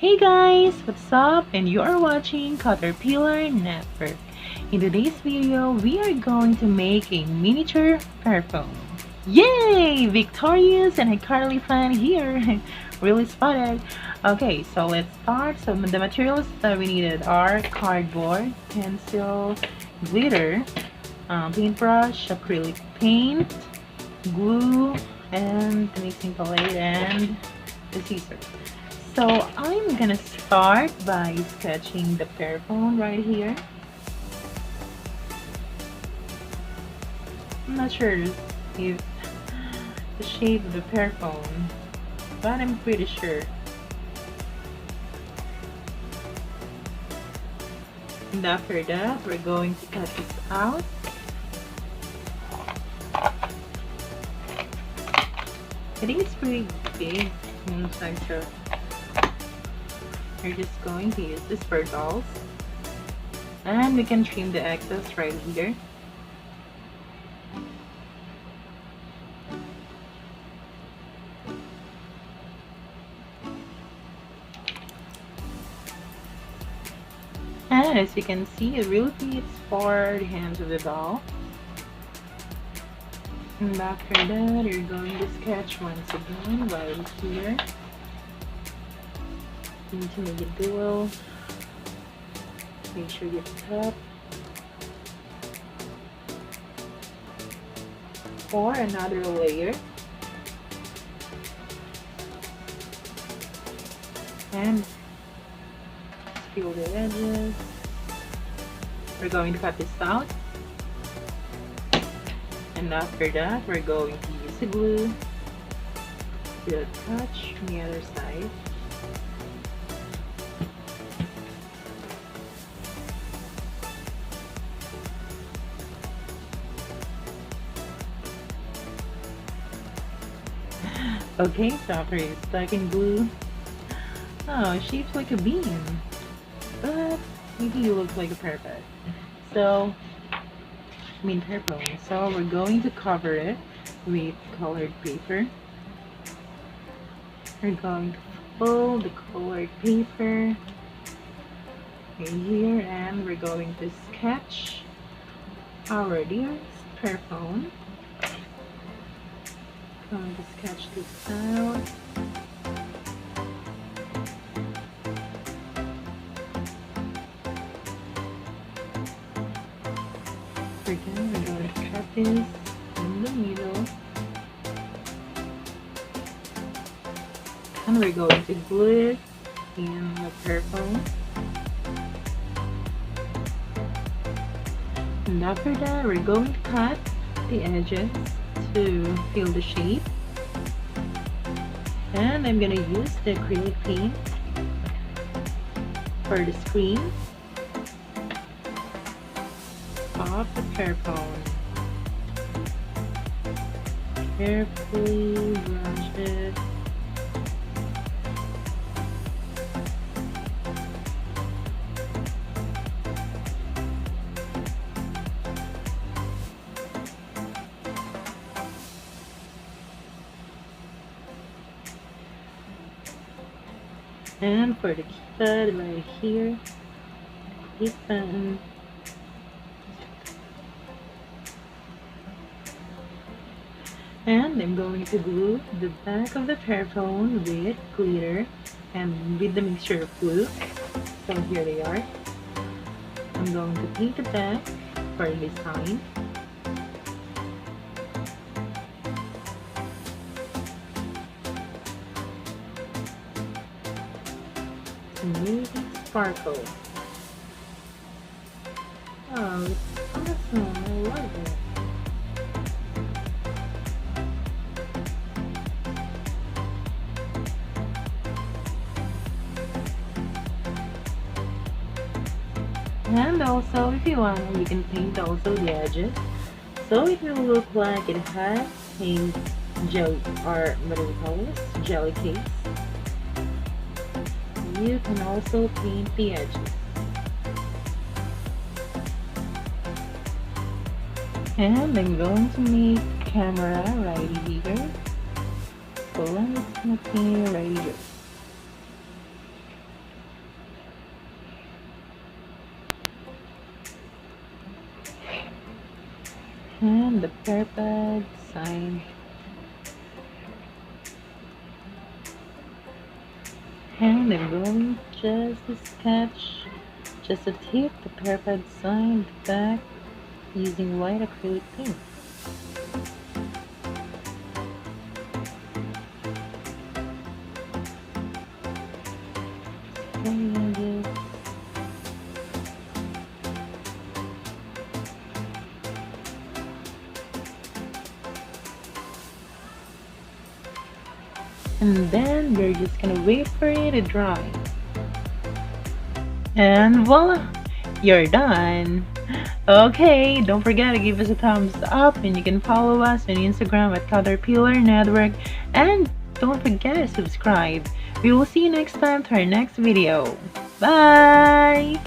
Hey guys, what's up? And you are watching Caterpillar Network. In today's video, we are going to make a miniature Pearphone. Yay! Victorious and Icarly fan here. Really spotted. Okay, so let's start. So the materials that we needed are cardboard, pencil, glitter, paintbrush, acrylic paint, glue, and the mixing palette, and the scissors. So I'm gonna start by sketching the Pearphone right here. I'm not sure if the shape of the Pearphone, but I'm pretty sure. And after that, we're going to cut this out. I think it's pretty big inside, so we're just going to use this for dolls. And we can trim the excess right here. And as you can see, it really fits for the hands of the doll. And after that, you're going to sketch once again right here. You need to make it dual. Make sure you cut for another layer. And fill the edges. We're going to cut this out. And after that, we're going to use the glue to attach on the other side. Okay, so after it's stuck in glue, oh, it shapes like a bean, but maybe you look like a parrot. So, Pearphone. So we're going to cover it with colored paper. We're going to fold the colored paper right here, and we're going to sketch our dearest Pearphone. Going to sketch this out. Again, we're going to cut this in the middle. And we're going to glue it in the Pearphone. And after that, we're going to cut the edges to fill the shape. And I'm gonna use the acrylic paint for the screen of the Pearphone. Carefully brush it. And for the keypad right here, click button. And I'm going to glue the back of the Pearphone with glitter and with the mixture of glue. So here they are. I'm going to paint the back for the design. Make it sparkle. Oh, it's awesome. I love it. And also, if you want, you can paint also the edges, so it will look like it has a jelly, or what do we call this? Jelly case. You can also paint the edges. And I'm going to make camera right here. So I'm just gonna paint right here. then the Pearphone side. And I'm going just to sketch, just to tip the Pearphone side back using white acrylic paint. And then we're just gonna wait for it to dry. And voila! You're done! Okay, don't forget to give us a thumbs up, and you can follow us on Instagram at Caterpillar Network, and don't forget to subscribe. We will see you next time to our next video. Bye!